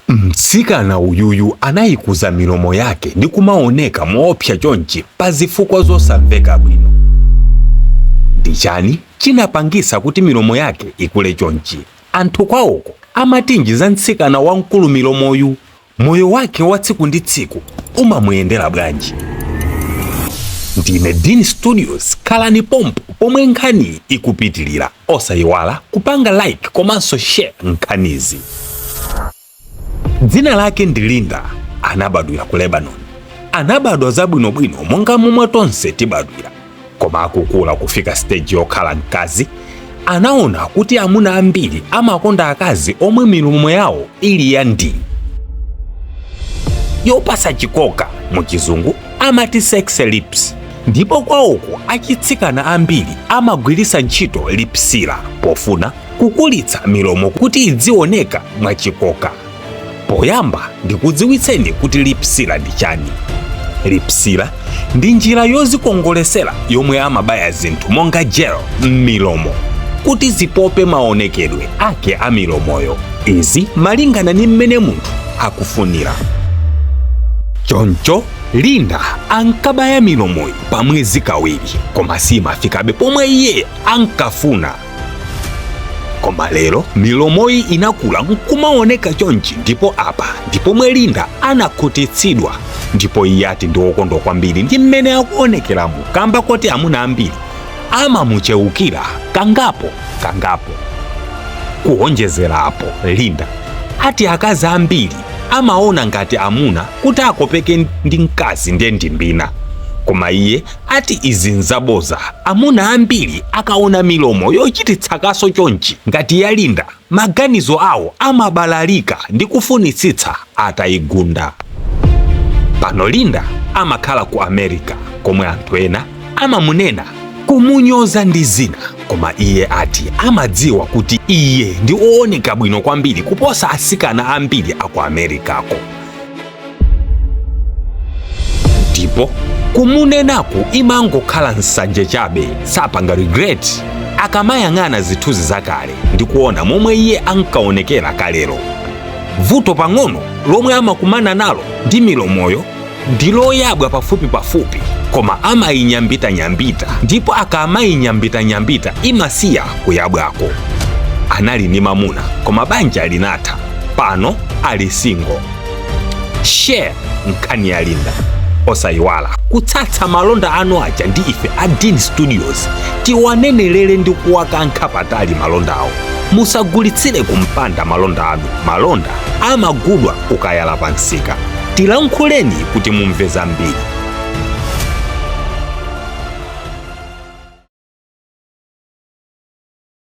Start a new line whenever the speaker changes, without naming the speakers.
Mtsikana uyuyu anayikuza milomo yake ndi kumaoneka moopsa chonchi pa zifukwa zosamveka bwino. Ndi chani chinapangisa kuti milomo yake ikule chonchi? Anthu kwawoko amatinji za mtsikana wamkulu milomoyu moyo wake wa tsiku ndi tsiku umamuyendera bwanji. Ndine Dean Studios, khalani pompo pomwe nkhani ikupitilira. Osayiwala kupanga like komanso share nkhanizi. Dzina lake ndi Linda, anabadwira ku Lebanon. Anabadwa zabwinobwino monga momwe tonse tibadwira, koma akukula kufika stage yokhala mkazi, anaona kuti amuna ambiri amakonda akazi omwe milomo yawo ili ya ndi yopasa chikoka, mu chizungu amati sex lips. Ndipo kwawoko achitsikana ambiri amagwirisa ntchito lipsira pofuna kukulitsa milomo kuti idzioneka mwachikoka. Poyamba ndikudziwitseni kuti lipsira ndi chani. Lipsira ndi njira yozikongolesera yomwe amabaya zinthu monga gel m'milomo kuti zipope maonekedwe ake a milomoyo, izi malingana ni mmene munthu akufunira. Choncho Linda ankabaya milomoyo pa mwezi kawiri, koma simafikabe pomwe iye ankafuna. Koma lero milomoyi inakula nkumaoneka chonchi, ndipo apa ndipo mwe Linda anakhutitsidwa. Ndipo iye ati ndi wokondwa kwambiri ndi mmene akuonekeramu, kamba kuti amuna ambiri amamucheukira kangapo. Kuonjezerapo, Linda ati akazi ambiri amaona ngati amuna kuti akopeke ndi mkazi ndiye ndi mbina. Koma iye ati izi nzaboza. Amuna ambiri akaona milomo yochititsa kaso chonchi ngati ya Linda, maganizo awo amabalalika ndi kufunitsitsa atayigunda. Pano Linda amakhala ku America, komwe anthu ena amamunena kumunyoza ndi zina, koma iye ati amadziwa kuti iye ndi wooneka bwino kwambiri kuposa asikana ambiri aku Amerikako. Ndipo kumunenaku imangokhala nsanje chabe, sapanga regret akamayang'ana zithunzi zakale ndi kuona momwe iye ankaonekera kalero. Vuto pang'ono lomwe amakumana nalo ndi milomoyo ndi loyabwa pafupi, koma amayinyambita, ndipo akamayinyambita imasiya kuyabwako. Anali ni mamuna, koma banja linatha. Pano ali single. Share nkhani ya Linda. Osayiwala kutsatsa malonda anu aja ndi ife a Dean Studios tiwanenelere ndi kuwakankha patali malondawo. Musagulitsire kumpanda malonda anu. Malonda amagudwa ukayala pansika. Tilankhuleni kuti mumve zambiri.